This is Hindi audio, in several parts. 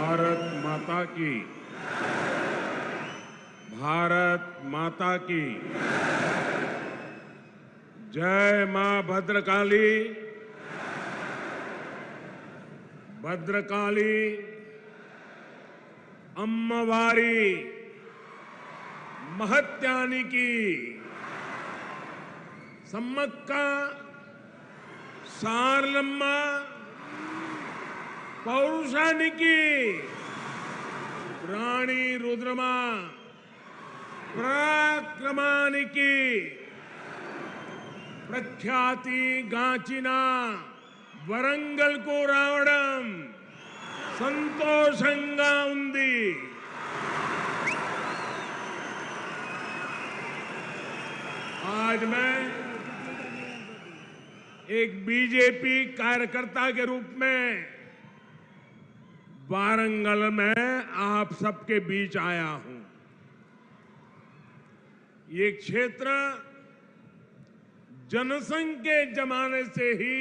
भारत माता की, भारत माता की जय। मां भद्रकाली, भद्रकाली अम्मवारी महत्यानिकी सम्मक्का सारलम्मा पौरुषानिकी रानी रुद्रमा पराक्रमानिकी प्रख्याति गांचिना वरंगल को रावणम संतोषंगा उंदी। आज मैं एक बीजेपी कार्यकर्ता के रूप में वारंगल में आप सबके बीच आया हूं। ये क्षेत्र जनसंघ के जमाने से ही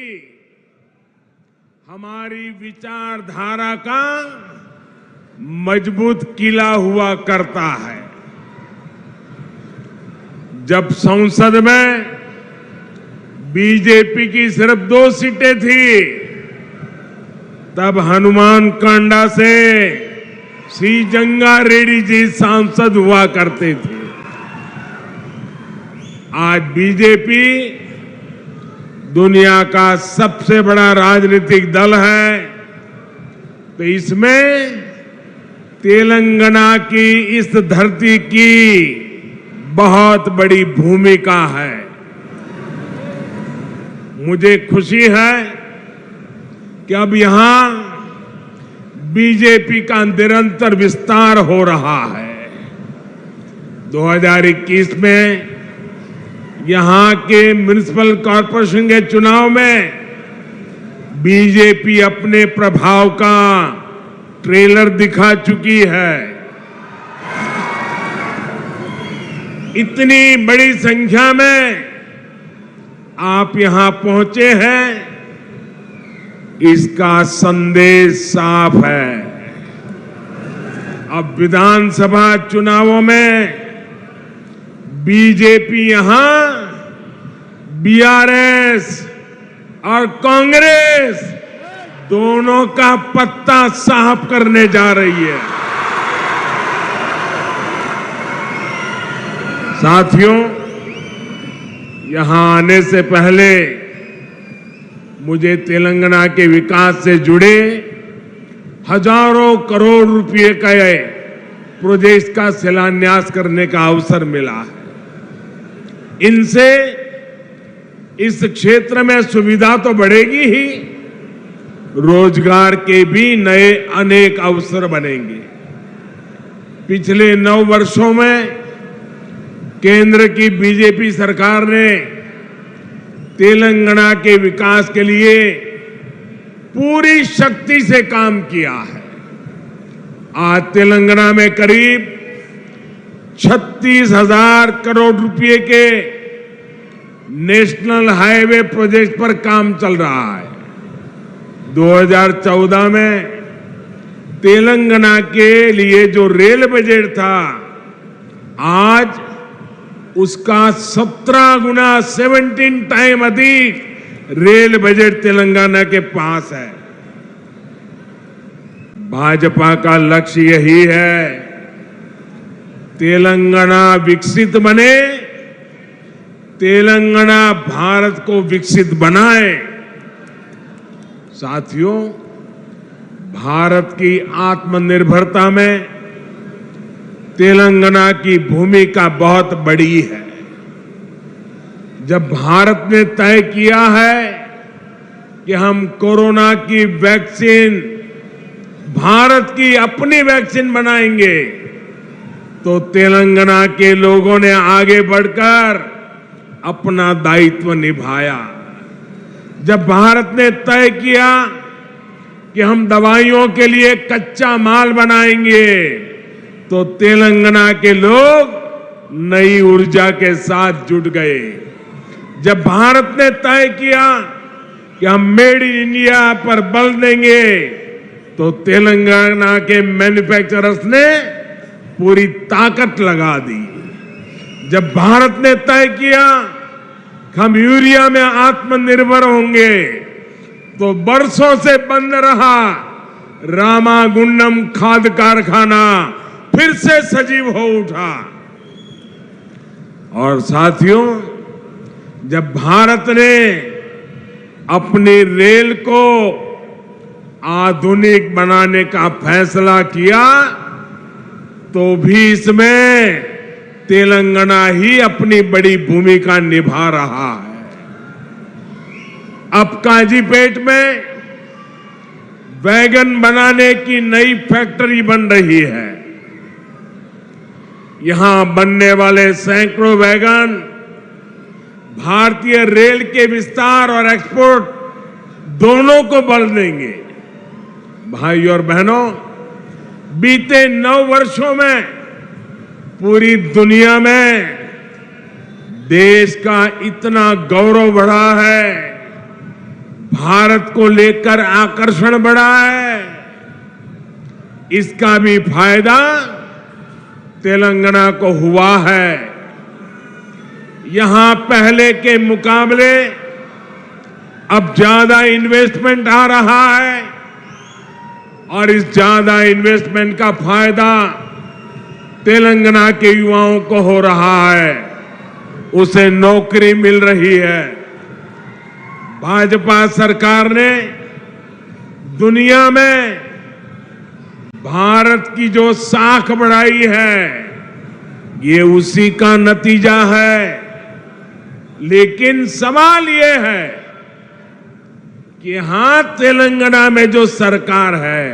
हमारी विचारधारा का मजबूत किला हुआ करता है। जब संसद में बीजेपी की सिर्फ 2 सीटें थी, तब हनुमान कांडा से सी जंगा रेड्डी जी सांसद हुआ करते थे। आज बीजेपी दुनिया का सबसे बड़ा राजनीतिक दल है, तो इसमें तेलंगाना की इस धरती की बहुत बड़ी भूमिका है। मुझे खुशी है कि अब यहां बीजेपी का निरंतर विस्तार हो रहा है। 2021 में यहां के म्युनिसिपल कॉरपोरेशन के चुनाव में बीजेपी अपने प्रभाव का ट्रेलर दिखा चुकी है। इतनी बड़ी संख्या में आप यहां पहुंचे हैं, इसका संदेश साफ है। अब विधानसभा चुनावों में बीजेपी यहां बीआरएस और कांग्रेस दोनों का पत्ता साफ करने जा रही है। साथियों, यहां आने से पहले मुझे तेलंगाना के विकास से जुड़े हजारों करोड़ रुपए के प्रोजेक्ट का शिलान्यास करने का अवसर मिला है। इनसे इस क्षेत्र में सुविधा तो बढ़ेगी ही, रोजगार के भी नए अनेक अवसर बनेंगे। पिछले 9 वर्षों में केंद्र की बीजेपी सरकार ने तेलंगाना के विकास के लिए पूरी शक्ति से काम किया है। आज तेलंगाना में करीब 36,000 करोड़ रुपए के नेशनल हाईवे प्रोजेक्ट पर काम चल रहा है। 2014 में तेलंगाना के लिए जो रेल बजट था, आज उसका 17 गुना 17 टाइम अधिक रेल बजट तेलंगाना के पास है। भाजपा का लक्ष्य यही है, तेलंगाना विकसित बने, तेलंगाना भारत को विकसित बनाए। साथियों, भारत की आत्मनिर्भरता में तेलंगाना की भूमिका बहुत बड़ी है। जब भारत ने तय किया है कि हम कोरोना की वैक्सीन, भारत की अपनी वैक्सीन बनाएंगे, तो तेलंगाना के लोगों ने आगे बढ़कर अपना दायित्व निभाया। जब भारत ने तय किया कि हम दवाइयों के लिए कच्चा माल बनाएंगे, तो तेलंगाना के लोग नई ऊर्जा के साथ जुट गए। जब भारत ने तय किया कि हम मेड इन इंडिया पर बल देंगे, तो तेलंगाना के मैन्युफैक्चरर्स ने पूरी ताकत लगा दी। जब भारत ने तय किया कि हम यूरिया में आत्मनिर्भर होंगे, तो बरसों से बंद रहा रामागुंडम खाद कारखाना फिर से सजीव हो उठा। और साथियों, जब भारत ने अपनी रेल को आधुनिक बनाने का फैसला किया, तो भी इसमें तेलंगाना ही अपनी बड़ी भूमिका निभा रहा है। अब काजीपेट में वैगन बनाने की नई फैक्ट्री बन रही है। यहां बनने वाले सैकड़ों वैगन भारतीय रेल के विस्तार और एक्सपोर्ट दोनों को बल देंगे। भाई और बहनों, बीते 9 वर्षों में पूरी दुनिया में देश का इतना गौरव बढ़ा है, भारत को लेकर आकर्षण बढ़ा है। इसका भी फायदा तेलंगाना को हुआ है। यहां पहले के मुकाबले अब ज्यादा इन्वेस्टमेंट आ रहा है और इस ज्यादा इन्वेस्टमेंट का फायदा तेलंगाना के युवाओं को हो रहा है, उसे नौकरी मिल रही है। भाजपा सरकार ने दुनिया में भारत की जो साख बढ़ाई है, ये उसी का नतीजा है। लेकिन सवाल ये है कि यहां तेलंगाना में जो सरकार है,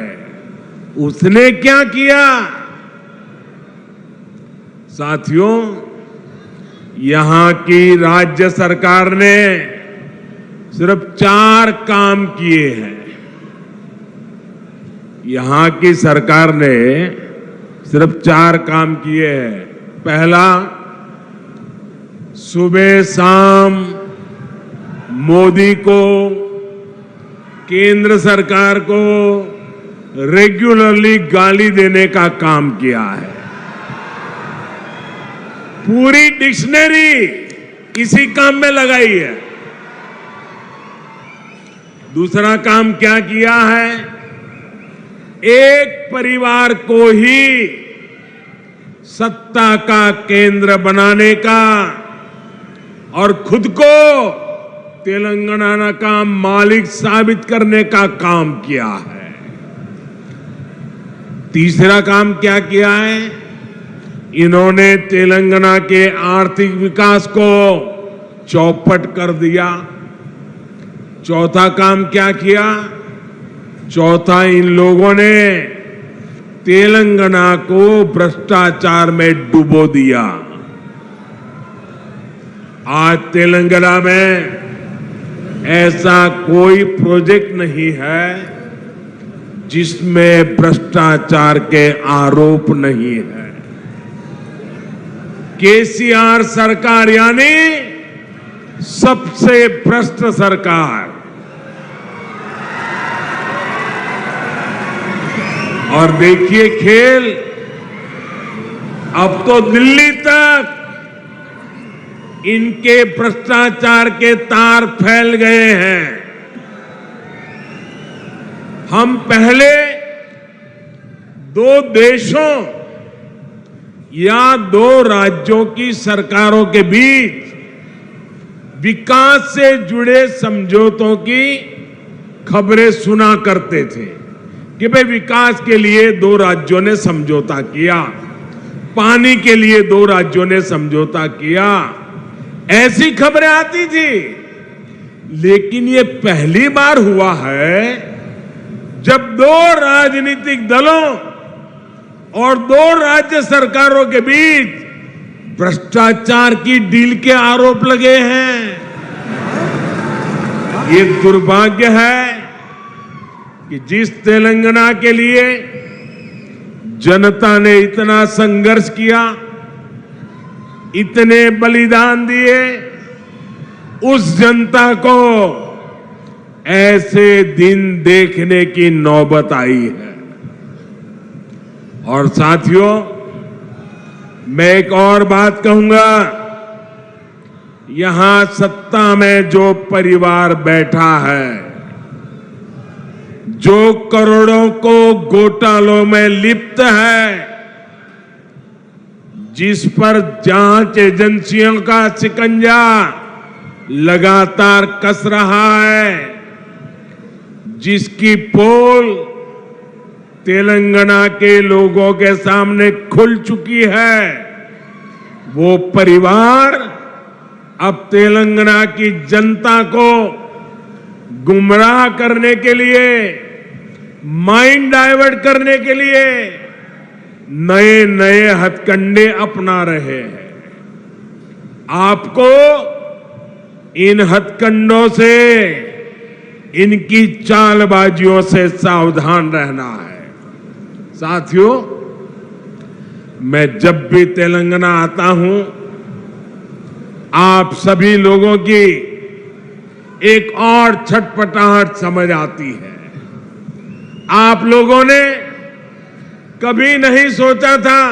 उसने क्या किया? साथियों, यहां की राज्य सरकार ने सिर्फ 4 काम किए हैं। यहां की सरकार ने सिर्फ 4 काम किए हैं। पहला, सुबह शाम मोदी को, केंद्र सरकार को रेगुलरली गाली देने का काम किया है। पूरी डिक्शनरी इसी काम में लगाई है। दूसरा काम क्या किया है? एक परिवार को ही सत्ता का केंद्र बनाने का और खुद को तेलंगाना का मालिक साबित करने का काम किया है। तीसरा काम क्या किया है? इन्होंने तेलंगाना के आर्थिक विकास को चौपट कर दिया। चौथा काम क्या किया? चौथा, इन लोगों ने तेलंगाना को भ्रष्टाचार में डुबो दिया। आज तेलंगाना में ऐसा कोई प्रोजेक्ट नहीं है जिसमें भ्रष्टाचार के आरोप नहीं है। केसीआर सरकार यानी सबसे भ्रष्ट सरकार। और देखिए खेल, अब तो दिल्ली तक इनके भ्रष्टाचार के तार फैल गए हैं। हम पहले 2 देशों या 2 राज्यों की सरकारों के बीच विकास से जुड़े समझौतों की खबरें सुना करते थे कि भाई विकास के लिए 2 राज्यों ने समझौता किया, पानी के लिए 2 राज्यों ने समझौता किया, ऐसी खबरें आती थी। लेकिन ये पहली बार हुआ है जब 2 राजनीतिक दलों और 2 राज्य सरकारों के बीच भ्रष्टाचार की डील के आरोप लगे हैं। ये दुर्भाग्य है कि जिस तेलंगाना के लिए जनता ने इतना संघर्ष किया, इतने बलिदान दिए, उस जनता को ऐसे दिन देखने की नौबत आई है। और साथियों, मैं एक और बात कहूंगा, यहां सत्ता में जो परिवार बैठा है, जो करोड़ों को घोटालों में लिप्त है, जिस पर जांच एजेंसियों का शिकंजा लगातार कस रहा है, जिसकी पोल तेलंगाना के लोगों के सामने खुल चुकी है, वो परिवार अब तेलंगाना की जनता को गुमराह करने के लिए, माइंड डाइवर्ट करने के लिए नए नए हथकंडे अपना रहे हैं। आपको इन हथकंडों से, इनकी चालबाजियों से सावधान रहना है। साथियों, मैं जब भी तेलंगाना आता हूं, आप सभी लोगों की एक और छटपटाहट समझ आती है। आप लोगों ने कभी नहीं सोचा था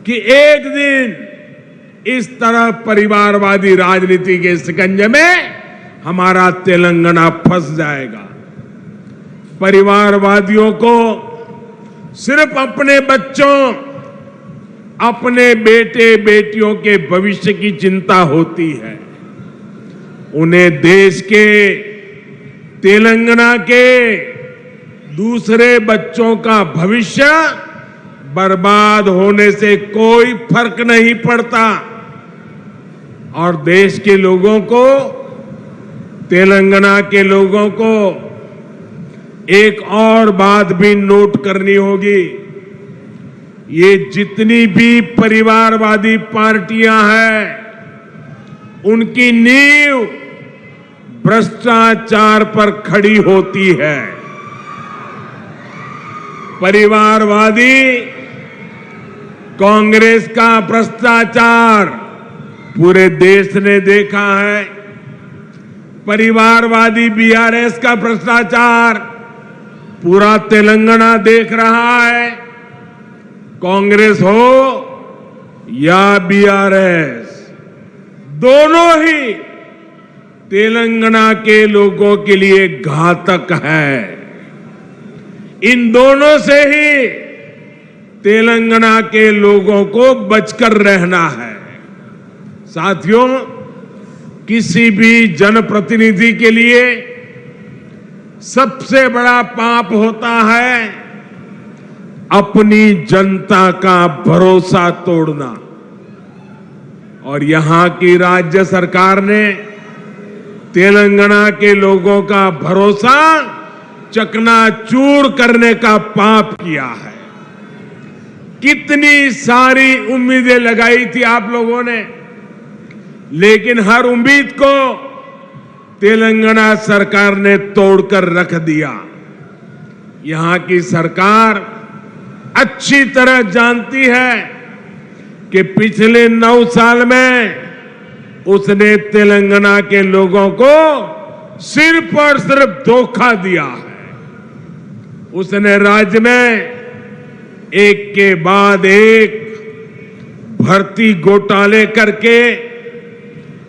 कि एक दिन इस तरह परिवारवादी राजनीति के शिकंजे में हमारा तेलंगाना फंस जाएगा। परिवारवादियों को सिर्फ अपने बच्चों, अपने बेटे बेटियों के भविष्य की चिंता होती है। उन्हें देश के, तेलंगाना के दूसरे बच्चों का भविष्य बर्बाद होने से कोई फर्क नहीं पड़ता। और देश के लोगों को, तेलंगाना के लोगों को एक और बात भी नोट करनी होगी। ये जितनी भी परिवारवादी पार्टियां हैं, उनकी नींव भ्रष्टाचार पर खड़ी होती है। परिवारवादी कांग्रेस का भ्रष्टाचार पूरे देश ने देखा है। परिवारवादी बीआरएस का भ्रष्टाचार पूरा तेलंगाना देख रहा है। कांग्रेस हो या बीआरएस, दोनों ही तेलंगाना के लोगों के लिए घातक है। इन दोनों से ही तेलंगाना के लोगों को बचकर रहना है। साथियों, किसी भी जनप्रतिनिधि के लिए सबसे बड़ा पाप होता है अपनी जनता का भरोसा तोड़ना। और यहां की राज्य सरकार ने तेलंगाना के लोगों का भरोसा चकनाचूर करने का पाप किया है। कितनी सारी उम्मीदें लगाई थी आप लोगों ने, लेकिन हर उम्मीद को तेलंगाना सरकार ने तोड़कर रख दिया। यहां की सरकार अच्छी तरह जानती है कि पिछले 9 साल में उसने तेलंगाना के लोगों को सिर्फ और सिर्फ धोखा दिया है। उसने राज्य में एक के बाद एक भर्ती घोटाले करके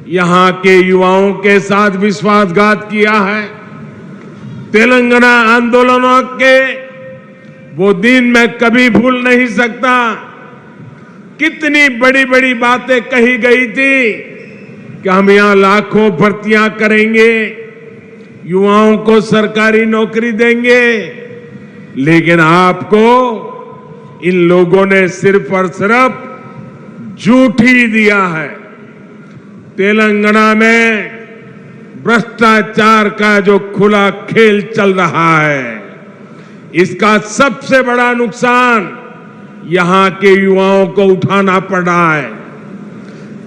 यहां के युवाओं के साथ विश्वासघात किया है। तेलंगाना आंदोलनों के वो दिन मैं कभी भूल नहीं सकता। कितनी बड़ी बड़ी बातें कही गई थी कि हम यहां लाखों भर्तियां करेंगे, युवाओं को सरकारी नौकरी देंगे, लेकिन आपको इन लोगों ने सिर्फ और सिर्फ झूठ ही दिया है। तेलंगाना में भ्रष्टाचार का जो खुला खेल चल रहा है, इसका सबसे बड़ा नुकसान यहां के युवाओं को उठाना पड़ रहा है।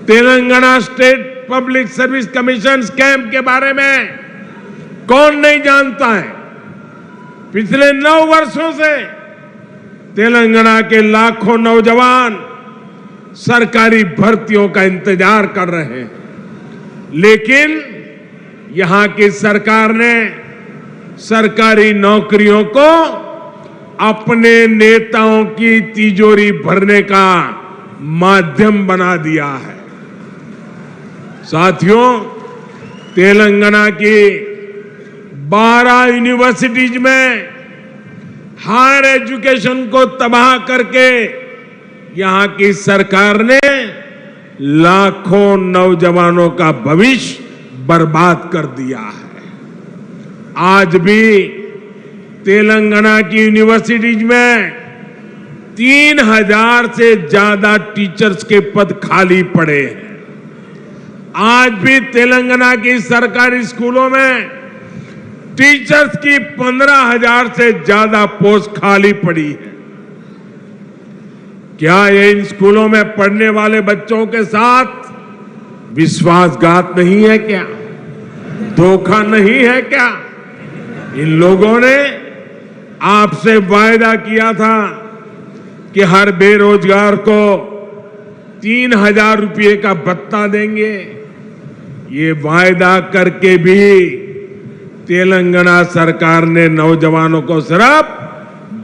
Telangana state public service commission scam के बारे में कौन नहीं जानता है। पिछले 9 वर्षों से तेलंगाना के लाखों नौजवान सरकारी भर्तियों का इंतजार कर रहे हैं, लेकिन यहां की सरकार ने सरकारी नौकरियों को अपने नेताओं की तिजोरी भरने का माध्यम बना दिया है। साथियों, तेलंगाना की 12 यूनिवर्सिटीज में हायर एजुकेशन को तबाह करके यहां की सरकार ने लाखों नौजवानों का भविष्य बर्बाद कर दिया है। आज भी तेलंगाना की यूनिवर्सिटीज में 3000 से ज्यादा टीचर्स के पद खाली पड़े हैं। आज भी तेलंगाना की सरकारी स्कूलों में टीचर्स की 15,000 से ज्यादा पोस्ट खाली पड़ी है। क्या ये इन स्कूलों में पढ़ने वाले बच्चों के साथ विश्वासघात नहीं है क्या? धोखा नहीं है क्या? इन लोगों ने आपसे वायदा किया था कि हर बेरोजगार को 3,000 रुपये का भत्ता देंगे। ये वायदा करके भी तेलंगाना सरकार ने नौजवानों को सिर्फ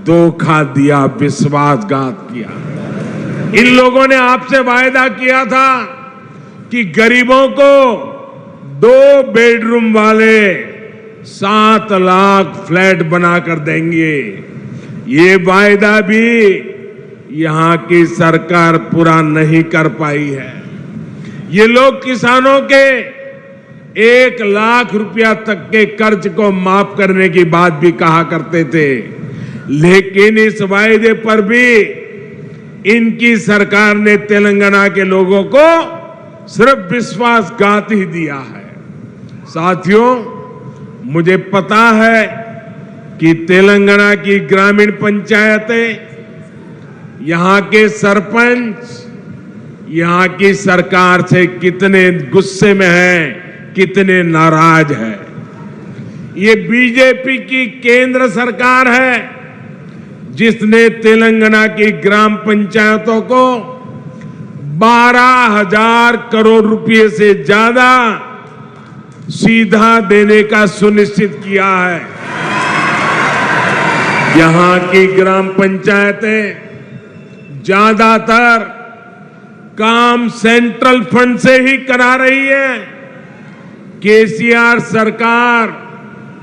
धोखा दिया, विश्वासघात किया। इन लोगों ने आपसे वायदा किया था कि गरीबों को 2 बेडरूम वाले 7 लाख फ्लैट बनाकर देंगे। ये वायदा भी यहां की सरकार पूरा नहीं कर पाई है। ये लोग किसानों के 1 लाख रुपया तक के कर्ज को माफ करने की बात भी कहा करते थे, लेकिन इस वायदे पर भी इनकी सरकार ने तेलंगाना के लोगों को सिर्फ विश्वासघात ही दिया है। साथियों, मुझे पता है कि तेलंगाना की ग्रामीण पंचायतें, यहां के सरपंच यहां की सरकार से कितने गुस्से में हैं, कितने नाराज हैं। ये बीजेपी की केंद्र सरकार है जिसने तेलंगाना की ग्राम पंचायतों को 12,000 करोड़ रुपए से ज्यादा सीधा देने का सुनिश्चित किया है। यहां की ग्राम पंचायतें ज्यादातर काम सेंट्रल फंड से ही करा रही है। केसीआर सरकार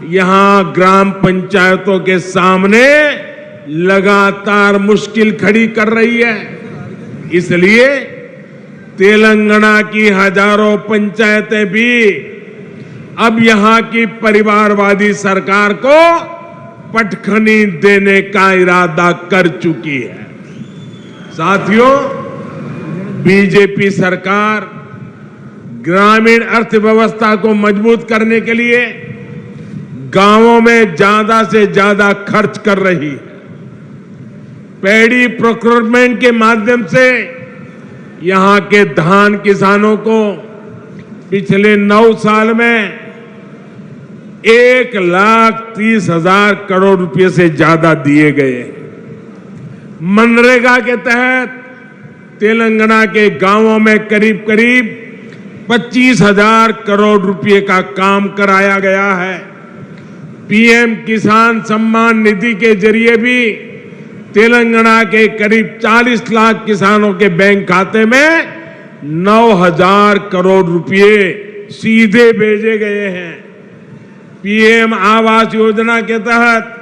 यहां ग्राम पंचायतों के सामने लगातार मुश्किल खड़ी कर रही है। इसलिए तेलंगाना की हजारों पंचायतें भी अब यहां की परिवारवादी सरकार को पटखनी देने का इरादा कर चुकी है। साथियों, बीजेपी सरकार ग्रामीण अर्थव्यवस्था को मजबूत करने के लिए गांवों में ज्यादा से ज्यादा खर्च कर रही है। पैडी प्रोक्योरमेंट के माध्यम से यहां के धान किसानों को पिछले 9 साल में 1,30,000 करोड़ रुपए से ज्यादा दिए गए। मनरेगा के तहत तेलंगाना के गांवों में करीब करीब 25,000 करोड़ रुपए का काम कराया गया है। पीएम किसान सम्मान निधि के जरिए भी तेलंगाना के करीब 40 लाख किसानों के बैंक खाते में 9,000 करोड़ रुपए सीधे भेजे गए हैं। पीएम आवास योजना के तहत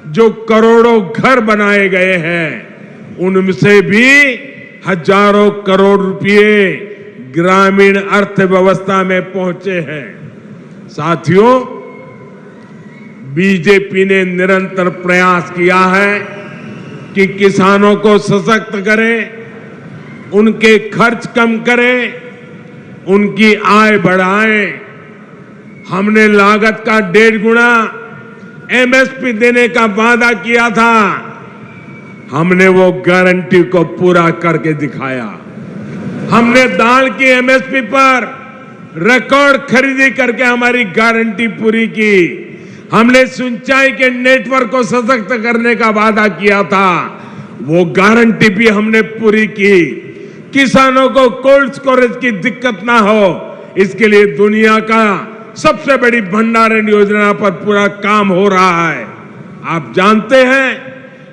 जो करोड़ों घर बनाए गए हैं, उनसे भी हजारों करोड़ रुपए ग्रामीण अर्थव्यवस्था में पहुंचे हैं। साथियों, बीजेपी ने निरंतर प्रयास किया है कि किसानों को सशक्त करें, उनके खर्च कम करें, उनकी आय बढ़ाएं। हमने लागत का 1.5 गुना एमएसपी देने का वादा किया था। हमने वो गारंटी को पूरा करके दिखाया। हमने दाल की एमएसपी पर रिकॉर्ड खरीदी करके हमारी गारंटी पूरी की। हमने सिंचाई के नेटवर्क को सशक्त करने का वादा किया था, वो गारंटी भी हमने पूरी की। किसानों को कोल्ड स्टोरेज की दिक्कत ना हो, इसके लिए दुनिया का सबसे बड़ी भंडारण योजना पर पूरा काम हो रहा है। आप जानते हैं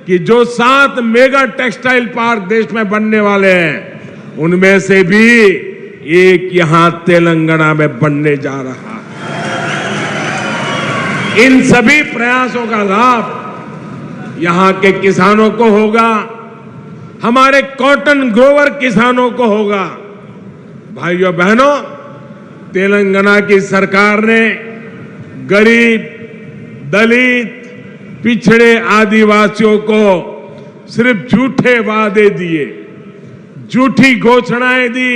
कि जो 7 मेगा टेक्सटाइल पार्क देश में बनने वाले हैं, उनमें से भी एक यहां तेलंगाना में बनने जा रहा है। इन सभी प्रयासों का लाभ यहां के किसानों को होगा, हमारे कॉटन ग्रोवर किसानों को होगा। भाइयों बहनों, तेलंगाना की सरकार ने गरीब, दलित, पिछड़े आदिवासियों को सिर्फ झूठे वादे दिए, झूठी घोषणाएं दी,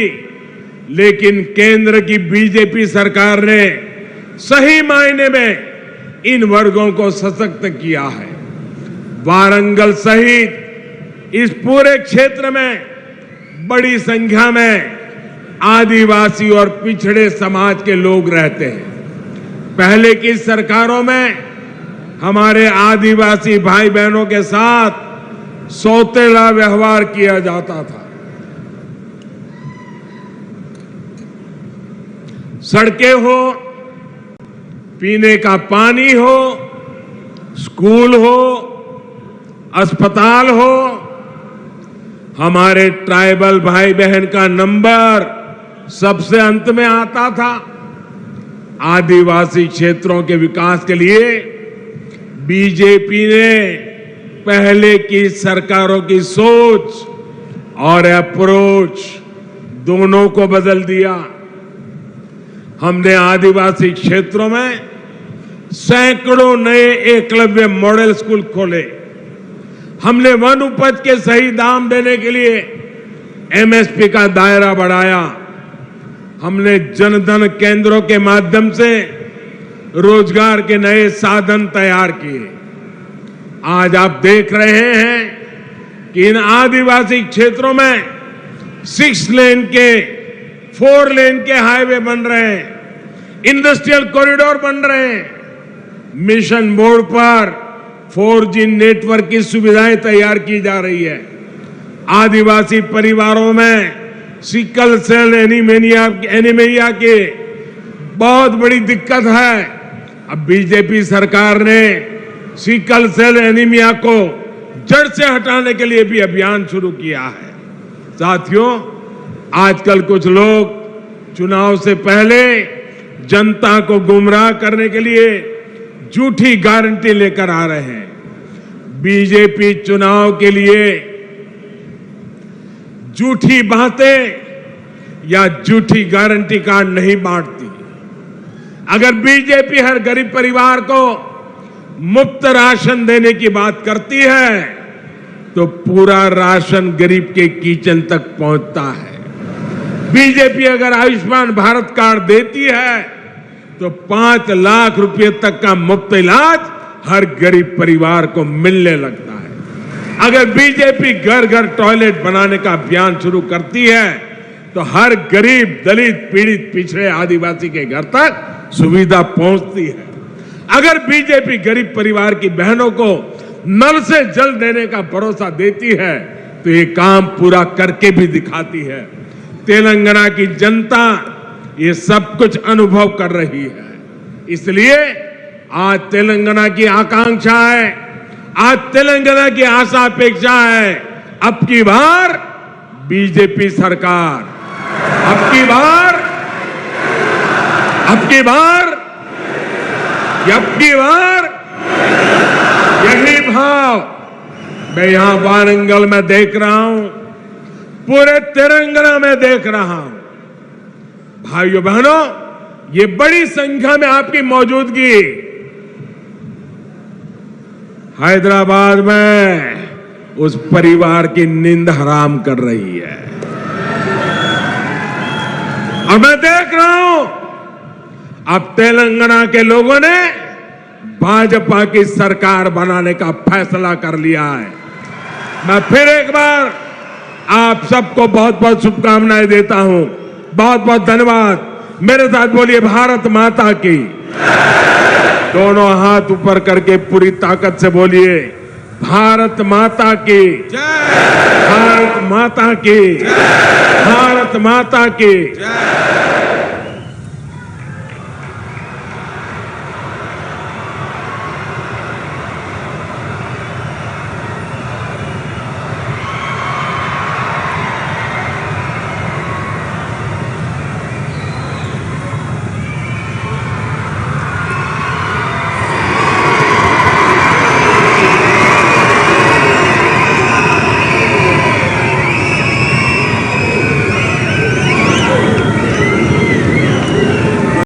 लेकिन केंद्र की बीजेपी सरकार ने सही मायने में इन वर्गों को सशक्त किया है। वारंगल सहित इस पूरे क्षेत्र में बड़ी संख्या में आदिवासी और पिछड़े समाज के लोग रहते हैं। पहले की सरकारों में हमारे आदिवासी भाई बहनों के साथ सौतेला व्यवहार किया जाता था। सड़कें हो, पीने का पानी हो, स्कूल हो, अस्पताल हो, हमारे ट्राइबल भाई बहन का नंबर सबसे अंत में आता था। आदिवासी क्षेत्रों के विकास के लिए बीजेपी ने पहले की सरकारों की सोच और अप्रोच दोनों को बदल दिया। हमने आदिवासी क्षेत्रों में सैकड़ों नए एकलव्य मॉडल स्कूल खोले। हमने वन उपज के सही दाम देने के लिए एमएसपी का दायरा बढ़ाया। हमने जनधन केंद्रों के माध्यम से रोजगार के नए साधन तैयार किए। आज आप देख रहे हैं कि इन आदिवासी क्षेत्रों में 6 लेन के 4 लेन के हाईवे बन रहे हैं, इंडस्ट्रियल कॉरिडोर बन रहे हैं, मिशन मोड पर 4G नेटवर्क की सुविधाएं तैयार की जा रही है। आदिवासी परिवारों में सिकल सेल एनीमिया की बहुत बड़ी दिक्कत है। अब बीजेपी सरकार ने सिकल सेल एनीमिया को जड़ से हटाने के लिए भी अभियान शुरू किया है। साथियों, आजकल कुछ लोग चुनाव से पहले जनता को गुमराह करने के लिए झूठी गारंटी लेकर आ रहे हैं। बीजेपी चुनाव के लिए झूठी बातें या झूठी गारंटी कार्ड नहीं बांटती। अगर बीजेपी हर गरीब परिवार को मुफ्त राशन देने की बात करती है, तो पूरा राशन गरीब के किचन तक पहुंचता है। बीजेपी अगर आयुष्मान भारत कार्ड देती है, तो 5 लाख रुपए तक का मुफ्त इलाज हर गरीब परिवार को मिलने लगता है। अगर बीजेपी घर घर टॉयलेट बनाने का अभियान शुरू करती है, तो हर गरीब, दलित, पीड़ित, पिछड़े आदिवासी के घर तक सुविधा पहुंचती है। अगर बीजेपी गरीब परिवार की बहनों को नल से जल देने का भरोसा देती है, तो ये काम पूरा करके भी दिखाती है। तेलंगाना की जनता ये सब कुछ अनुभव कर रही है। इसलिए आज तेलंगाना की आकांक्षा है, आज तेलंगाना की आशा अपेक्षा है, अब की बार बीजेपी सरकार, अब की बार यही भाव मैं यहां वारंगल में देख रहा हूं, पूरे तेलंगाना में देख रहा हूं। भाइयों बहनों, ये बड़ी संख्या में आपकी मौजूदगी हैदराबाद में उस परिवार की नींद हराम कर रही है। और मैं देख रहा हूं अब तेलंगाना के लोगों ने भाजपा की सरकार बनाने का फैसला कर लिया है। मैं फिर एक बार आप सबको बहुत बहुत शुभकामनाएं देता हूं। बहुत बहुत धन्यवाद। मेरे साथ बोलिए भारत माता की। दोनों हाथ ऊपर करके पूरी ताकत से बोलिए भारत माता की जय, भारत माता की जय, भारत माता की जय।